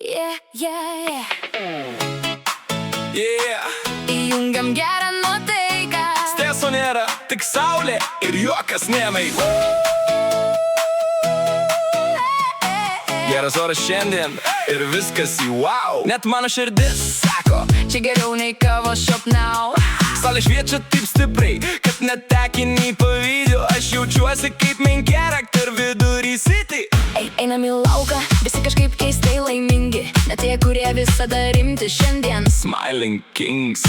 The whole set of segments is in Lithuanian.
Yeah, yeah, yeah. Yeah. Įjungiam gerą nuotaiką. Streso nėra, tik saulė ir juokas nemai. Geras oras šiandien ir viskas į wow. Net mano širdis sako, Čia geriau nei kavo Shop Now. saulė šviečia taip stipriai, kad net tekinį pavyzdžių. Aš jaučiuosi kaip main character vidury city. Einam į lauką, visi kažkaip keistai laimingi. Net tie, kurie visada rimti šiandien. Smiling Kings.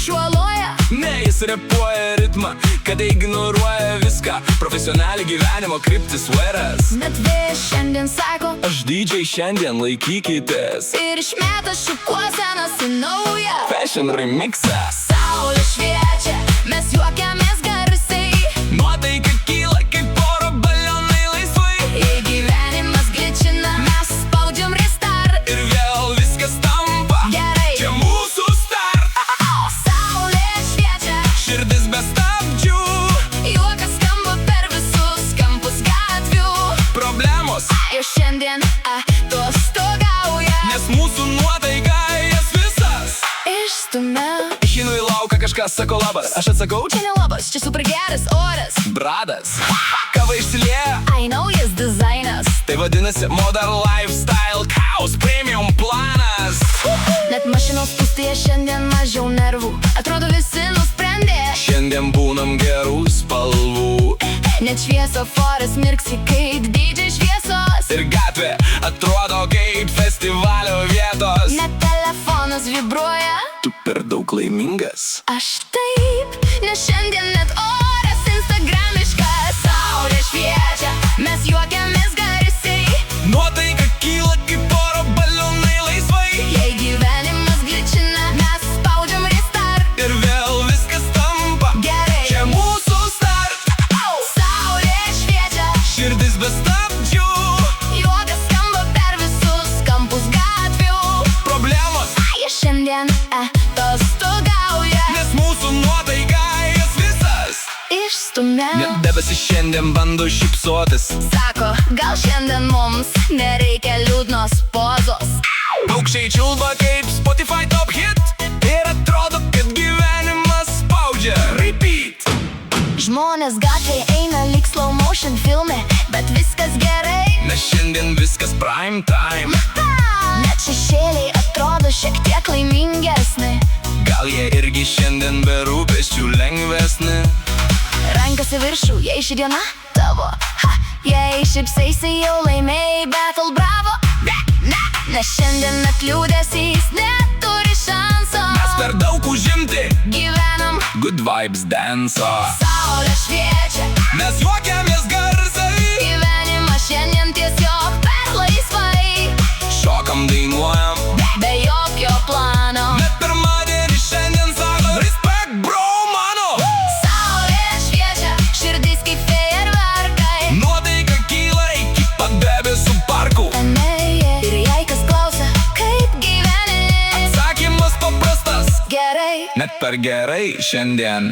Šuoluoja, Ne, jis repuoja ritmą, kad ignoruoja viską. Profesionaliai gyvenimo kryptis veras. net vėjas šiandien sako. Aš DJ šiandien laikykitės. Ir išmeta šukuosenas į naują. Fashion remixą. Saulė šviečia, mes juokiamės garsiai. Nuotaika kyla kaip oro balionai laisvai. Jei gyvenimas gličina, mes spaudžiam restart. Ir vėl viskas tampa Gerai. čia mūsų start. Saulė šviečia, Širdis be stabdžių. juokas skamba per visus kampus gatvių. Problemos, Ir šiandien atostogauja. nes mūsų nuotaika jas visas. Išstumia. Išeinu į lauką, kažkas sako labas. Aš atsakau, Čia ne labas, čia super geras oras. bradas. Kava išsilieja, Ai, naujas dizainas. tai vadinasi Modern Lifestyle Chaos Premium planas. Net mašinos pustyje šiandien mažiau nervų. Atrodo visi nusprendė. Šiandien būnam gerų spalvų. Net šviesoforas mirksi kaip dydžiai šviesos. Ir gatvė atrodo kaip festivalio vietos. Net telefonas vibruoja. Tu per daug laimingas. Aš taip, nes šiandien net oras instagramiškas. Saulė šviečia, mes juokiamės garsiai. Nuotaika kyla kaip oro balionai laisvai. Jei gyvenimas gličina, mes spaudžiam restart. Ir vėl viskas tampa Gerai. čia mūsų start. Saulė šviečia, Širdis be stabdžių. juokas skamba per visus kampus gatvių. Problemos, Jie šiandien atostogauja. nes mūsų nuotaika jas visas. Išstumia. Net debesis šiandien bando šypsotis. Sako, gal šiandien mums nereikia liūdnos pozos. Paukščiai čiulba kaip Spotify top hit. Ir atrodo, kad gyvenimas spaudžia repeat. Žmonės gatvėje eina lyg slow motion filme, bet viskas gerai. Nes šiandien viskas prime time. Net šešėliai atrodo šiek tiek laimingesni. Gal jie irgi šiandien be rūpesčių lengvesni. Rankas į viršų, jei ši diena tavo. Jei šipsaisi jau laimėjai battle bravo. Nes šiandien net liūdesys neturi šanso. Mes per daug užimti. Gyvenam, Good vibes danso. saulė šviečia. Mes juokiamės garsai. Gyvenimas šiandien tiesiog per laisvai. Šokam, dainuojam. Be jokio plano. Net pirmadienį šiandien sako respect bro mano. Saulė šviečia, širdis kaip fejerverkai. Nuotaika kyla iki pat debesų parkų. Ir jei kas klausia, kaip gyveni. Atsakymas paprastas. Gerai. Net per gerai šiandien.